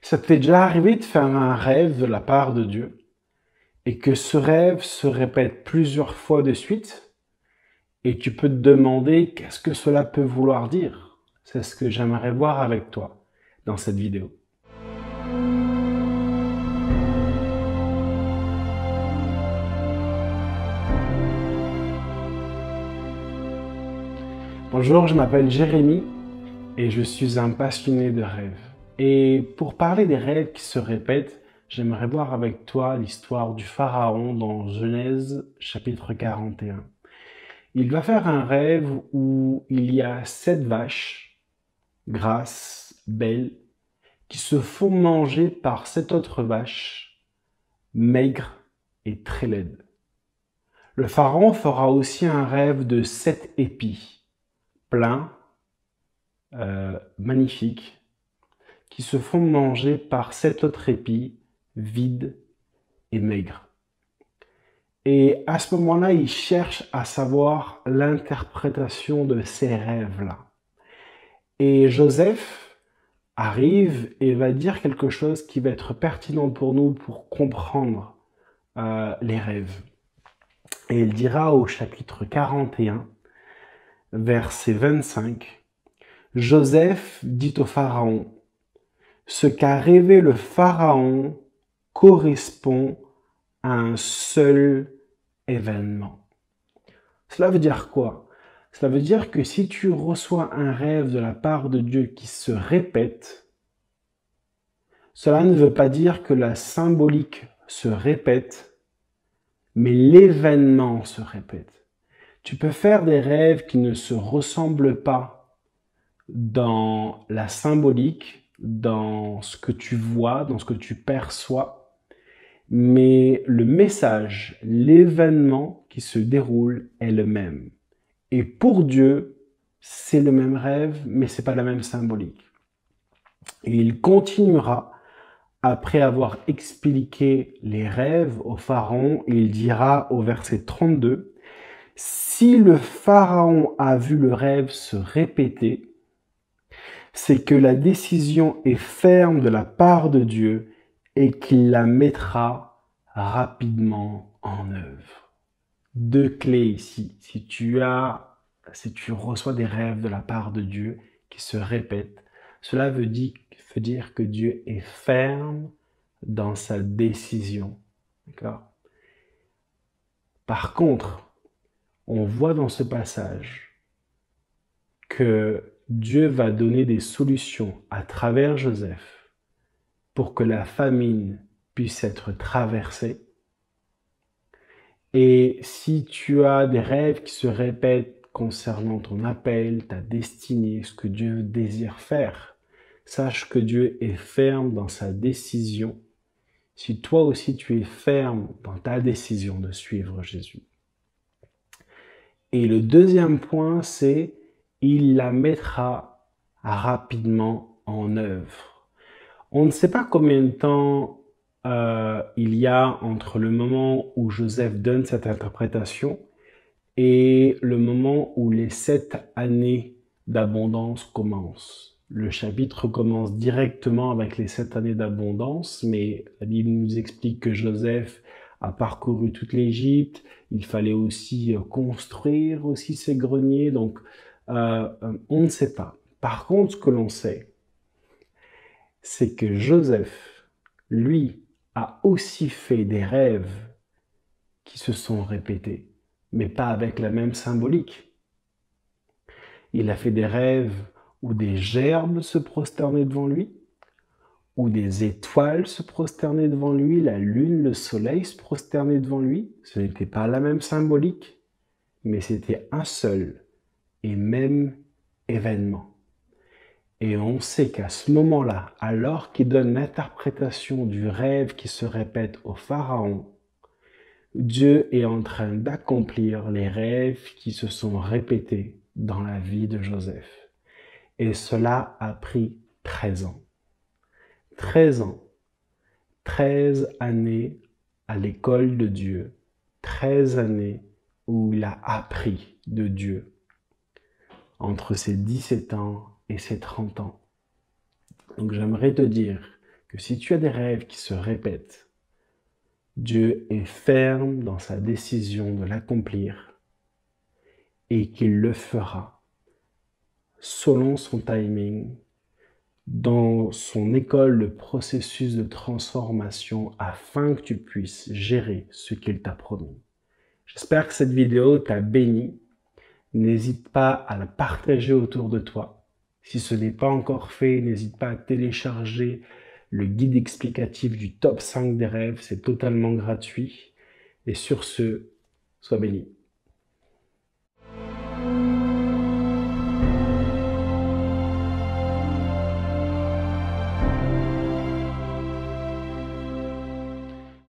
Ça t'est déjà arrivé de faire un rêve de la part de Dieu et que ce rêve se répète plusieurs fois de suite et tu peux te demander qu'est-ce que cela peut vouloir dire? C'est ce que j'aimerais voir avec toi dans cette vidéo. Bonjour, je m'appelle Jérémy et je suis un passionné de rêves. Et pour parler des rêves qui se répètent, j'aimerais voir avec toi l'histoire du Pharaon dans Genèse chapitre 41. Il va faire un rêve où il y a 7 vaches, grasses, belles, qui se font manger par 7 autres vaches, maigres et très laides. Le Pharaon fera aussi un rêve de 7 épis, pleins, magnifiques, qui se font manger par 7 autres épis, vides et maigres. Et à ce moment-là, il cherche à savoir l'interprétation de ces rêves-là. Et Joseph arrive et va dire quelque chose qui va être pertinent pour nous pour comprendre les rêves. Et il dira au chapitre 41, verset 25, Joseph dit au Pharaon, ce qu'a rêvé le Pharaon correspond à un seul événement. Cela veut dire quoi? Cela veut dire que si tu reçois un rêve de la part de Dieu qui se répète, cela ne veut pas dire que la symbolique se répète, mais l'événement se répète. Tu peux faire des rêves qui ne se ressemblent pas dans la symbolique, dans ce que tu vois, dans ce que tu perçois, mais le message, l'événement qui se déroule est le même. Et pour Dieu, c'est le même rêve, mais c'est pas la même symbolique. Et il continuera, après avoir expliqué les rêves au Pharaon, il dira au verset 32, « Si le Pharaon a vu le rêve se répéter, c'est que la décision est ferme de la part de Dieu et qu'il la mettra rapidement en œuvre. » Deux clés ici. Si tu reçois des rêves de la part de Dieu qui se répètent, cela veut dire que Dieu est ferme dans sa décision. D'accord? Par contre, on voit dans ce passage que Dieu va donner des solutions à travers Joseph pour que la famine puisse être traversée. Et si tu as des rêves qui se répètent concernant ton appel, ta destinée, ce que Dieu désire faire, sache que Dieu est ferme dans sa décision. Si toi aussi tu es ferme dans ta décision de suivre Jésus. Et le deuxième point, c'est il la mettra rapidement en œuvre. On ne sait pas combien de temps il y a entre le moment où Joseph donne cette interprétation et le moment où les 7 années d'abondance commencent. Le chapitre commence directement avec les 7 années d'abondance, mais la Bible nous explique que Joseph a parcouru toute l'Égypte, il fallait aussi construire aussi ses greniers, donc on ne sait pas. Par contre, ce que l'on sait, c'est que Joseph, lui, a aussi fait des rêves qui se sont répétés, mais pas avec la même symbolique. Il a fait des rêves où des gerbes se prosternaient devant lui, où des étoiles se prosternaient devant lui, la lune, le soleil se prosternaient devant lui. Ce n'était pas la même symbolique, mais c'était un seul et même événement. Et on sait qu'à ce moment-là, alors qu'il donne l'interprétation du rêve qui se répète au Pharaon, Dieu est en train d'accomplir les rêves qui se sont répétés dans la vie de Joseph. Et cela a pris 13 ans. 13 ans. 13 années à l'école de Dieu. 13 années où il a appris de Dieu. Entre ses 17 ans et ses 30 ans. Donc j'aimerais te dire que si tu as des rêves qui se répètent, Dieu est ferme dans sa décision de l'accomplir et qu'il le fera selon son timing, dans son école de processus de transformation afin que tu puisses gérer ce qu'il t'a promis. J'espère que cette vidéo t'a béni. N'hésite pas à la partager autour de toi. Si ce n'est pas encore fait, n'hésite pas à télécharger le guide explicatif du top 5 des rêves. C'est totalement gratuit. Et sur ce, sois béni.